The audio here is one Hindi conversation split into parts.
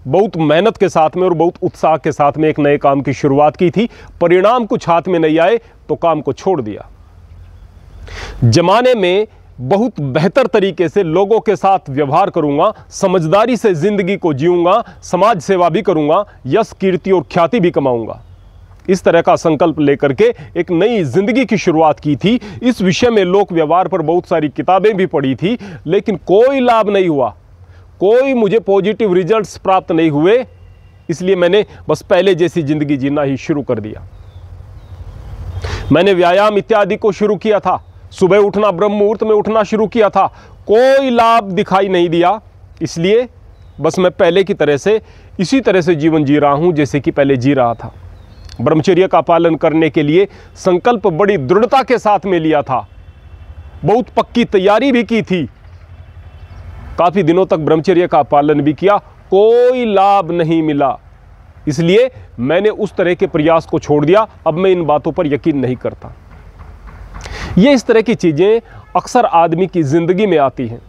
बहुत मेहनत के साथ में और बहुत उत्साह के साथ में एक नए काम की शुरुआत की थी। परिणाम कुछ हाथ में नहीं आए तो काम को छोड़ दिया। जमाने में बहुत बेहतर तरीके से लोगों के साथ व्यवहार करूंगा, समझदारी से जिंदगी को जीऊंगा, समाज सेवा भी करूंगा, यश कीर्ति और ख्याति भी कमाऊंगा। इस तरह का संकल्प लेकर के एक नई जिंदगी की शुरुआत की थी। इस विषय में लोक व्यवहार पर बहुत सारी किताबें भी पढ़ी थी, लेकिन कोई लाभ नहीं हुआ, कोई मुझे पॉजिटिव रिजल्ट्स प्राप्त नहीं हुए। इसलिए मैंने बस पहले जैसी जिंदगी जीना ही शुरू कर दिया। मैंने व्यायाम इत्यादि को शुरू किया था, सुबह उठना, ब्रह्म मुहूर्त में उठना शुरू किया था, कोई लाभ दिखाई नहीं दिया। इसलिए बस मैं पहले की तरह से इसी तरह से जीवन जी रहा हूं जैसे कि पहले जी रहा था। ब्रह्मचर्य का पालन करने के लिए संकल्प बड़ी दृढ़ता के साथ में लिया था, बहुत पक्की तैयारी भी की थी, काफी दिनों तक ब्रह्मचर्य का पालन भी किया, कोई लाभ नहीं मिला। इसलिए मैंने उस तरह के प्रयास को छोड़ दिया। अब मैं इन बातों पर यकीन नहीं करता। ये इस तरह की चीजें अक्सर आदमी की जिंदगी में आती हैं।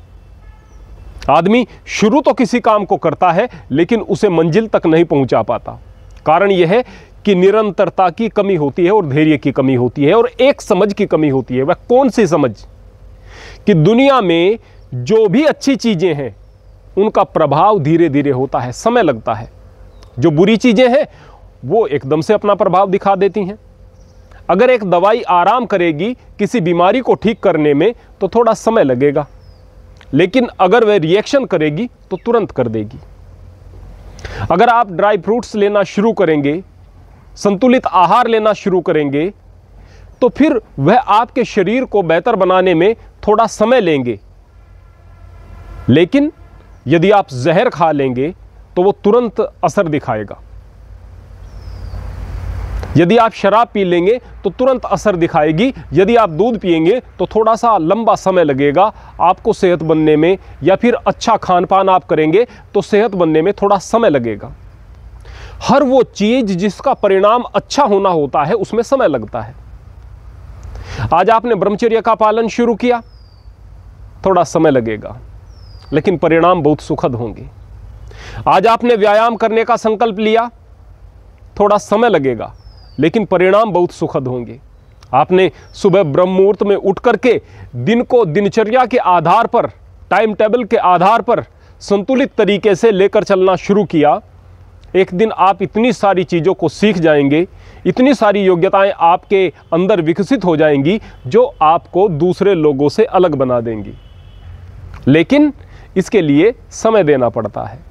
आदमी शुरू तो किसी काम को करता है लेकिन उसे मंजिल तक नहीं पहुंचा पाता। कारण यह है कि निरंतरता की कमी होती है और धैर्य की कमी होती है और एक समझ की कमी होती है। वह कौन सी समझ? कि दुनिया में जो भी अच्छी चीजें हैं उनका प्रभाव धीरे धीरे होता है, समय लगता है। जो बुरी चीजें हैं वो एकदम से अपना प्रभाव दिखा देती हैं। अगर एक दवाई आराम करेगी किसी बीमारी को ठीक करने में तो थोड़ा समय लगेगा, लेकिन अगर वह रिएक्शन करेगी तो तुरंत कर देगी। अगर आप ड्राई फ्रूट्स लेना शुरू करेंगे, संतुलित आहार लेना शुरू करेंगे, तो फिर वह आपके शरीर को बेहतर बनाने में थोड़ा समय लेंगे। लेकिन यदि आप जहर खा लेंगे तो वो तुरंत असर दिखाएगा। यदि आप शराब पी लेंगे तो तुरंत असर दिखाएगी। यदि आप दूध पिएंगे तो थोड़ा सा लंबा समय लगेगा आपको सेहत बनने में, या फिर अच्छा खान पान आप करेंगे तो सेहत बनने में थोड़ा समय लगेगा। हर वो चीज जिसका परिणाम अच्छा होना होता है उसमें समय लगता है। आज आपने ब्रह्मचर्य का पालन शुरू किया, थोड़ा समय लगेगा लेकिन परिणाम बहुत सुखद होंगे। आज आपने व्यायाम करने का संकल्प लिया, थोड़ा समय लगेगा लेकिन परिणाम बहुत सुखद होंगे। आपने सुबह ब्रह्म मुहूर्त में उठ करके दिन को दिनचर्या के आधार पर, टाइम टेबल के आधार पर संतुलित तरीके से लेकर चलना शुरू किया। एक दिन आप इतनी सारी चीज़ों को सीख जाएंगे, इतनी सारी योग्यताएं आपके अंदर विकसित हो जाएंगी जो आपको दूसरे लोगों से अलग बना देंगी। लेकिन इसके लिए समय देना पड़ता है।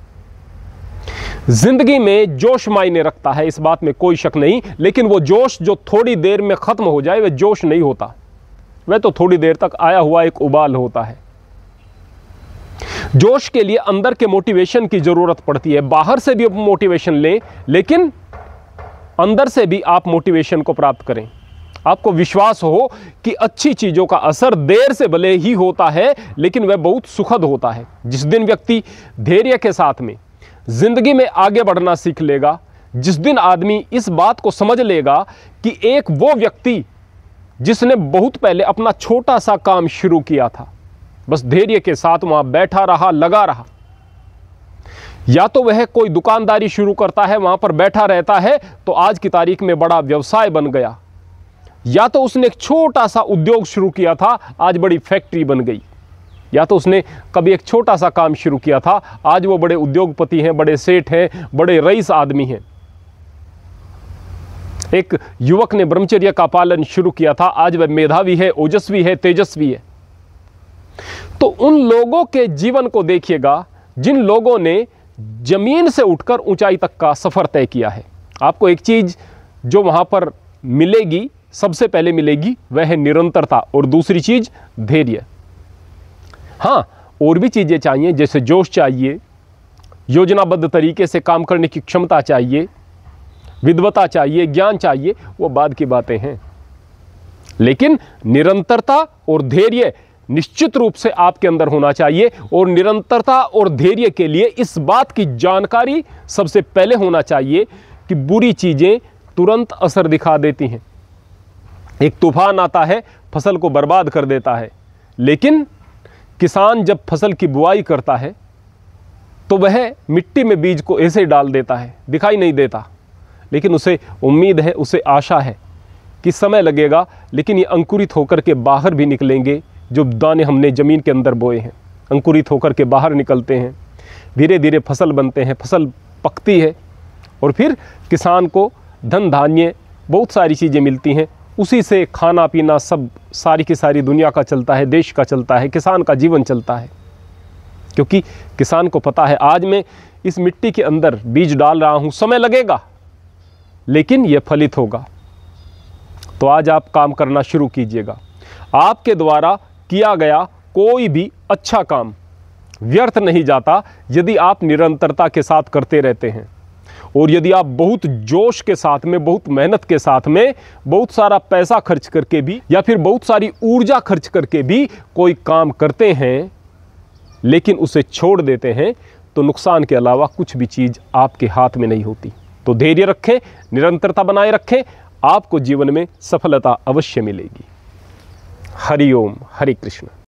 जिंदगी में जोश मायने रखता है, इस बात में कोई शक नहीं, लेकिन वो जोश जो थोड़ी देर में खत्म हो जाए वह जोश नहीं होता। वह तो थोड़ी देर तक आया हुआ एक उबाल होता है। जोश के लिए अंदर के मोटिवेशन की जरूरत पड़ती है। बाहर से भी आप मोटिवेशन लें, लेकिन अंदर से भी आप मोटिवेशन को प्राप्त करें। आपको विश्वास हो कि अच्छी चीजों का असर देर से भले ही होता है लेकिन वह बहुत सुखद होता है। जिस दिन व्यक्ति धैर्य के साथ में जिंदगी में आगे बढ़ना सीख लेगा, जिस दिन आदमी इस बात को समझ लेगा कि एक वो व्यक्ति जिसने बहुत पहले अपना छोटा सा काम शुरू किया था, बस धैर्य के साथ वहां बैठा रहा, लगा रहा, या तो वह कोई दुकानदारी शुरू करता है, वहां पर बैठा रहता है तो आज की तारीख में बड़ा व्यवसाय बन गया, या तो उसने एक छोटा सा उद्योग शुरू किया था, आज बड़ी फैक्ट्री बन गई, या तो उसने कभी एक छोटा सा काम शुरू किया था, आज वो बड़े उद्योगपति हैं, बड़े सेठ हैं, बड़े रईस आदमी हैं। एक युवक ने ब्रह्मचर्य का पालन शुरू किया था, आज वह मेधावी है, ओजस्वी है, तेजस्वी है। तो उन लोगों के जीवन को देखिएगा जिन लोगों ने जमीन से उठकर ऊंचाई तक का सफर तय किया है। आपको एक चीज जो वहां पर मिलेगी, सबसे पहले मिलेगी, वह है निरंतरता, और दूसरी चीज धैर्य। हाँ, और भी चीजें चाहिए, जैसे जोश चाहिए, योजनाबद्ध तरीके से काम करने की क्षमता चाहिए, विद्वता चाहिए, ज्ञान चाहिए, वो बाद की बातें हैं। लेकिन निरंतरता और धैर्य निश्चित रूप से आपके अंदर होना चाहिए। और निरंतरता और धैर्य के लिए इस बात की जानकारी सबसे पहले होना चाहिए कि बुरी चीजें तुरंत असर दिखा देती हैं। एक तूफान आता है, फसल को बर्बाद कर देता है, लेकिन किसान जब फसल की बुआई करता है तो वह मिट्टी में बीज को ऐसे डाल देता है, दिखाई नहीं देता, लेकिन उसे उम्मीद है, उसे आशा है कि समय लगेगा लेकिन ये अंकुरित होकर के बाहर भी निकलेंगे। जो दाने हमने ज़मीन के अंदर बोए हैं अंकुरित होकर के बाहर निकलते हैं, धीरे धीरे फसल बनते हैं, फसल पकती है और फिर किसान को धन धान्य बहुत सारी चीज़ें मिलती हैं। उसी से खाना पीना सब सारी की सारी दुनिया का चलता है, देश का चलता है, किसान का जीवन चलता है। क्योंकि किसान को पता है आज मैं इस मिट्टी के अंदर बीज डाल रहा हूँ, समय लगेगा लेकिन यह फलित होगा। तो आज आप काम करना शुरू कीजिएगा। आपके द्वारा किया गया कोई भी अच्छा काम व्यर्थ नहीं जाता यदि आप निरंतरता के साथ करते रहते हैं। और यदि आप बहुत जोश के साथ में, बहुत मेहनत के साथ में, बहुत सारा पैसा खर्च करके भी या फिर बहुत सारी ऊर्जा खर्च करके भी कोई काम करते हैं लेकिन उसे छोड़ देते हैं, तो नुकसान के अलावा कुछ भी चीज़ आपके हाथ में नहीं होती। तो धैर्य रखें, निरंतरता बनाए रखें, आपको जीवन में सफलता अवश्य मिलेगी। हरि ओम, हरे कृष्ण।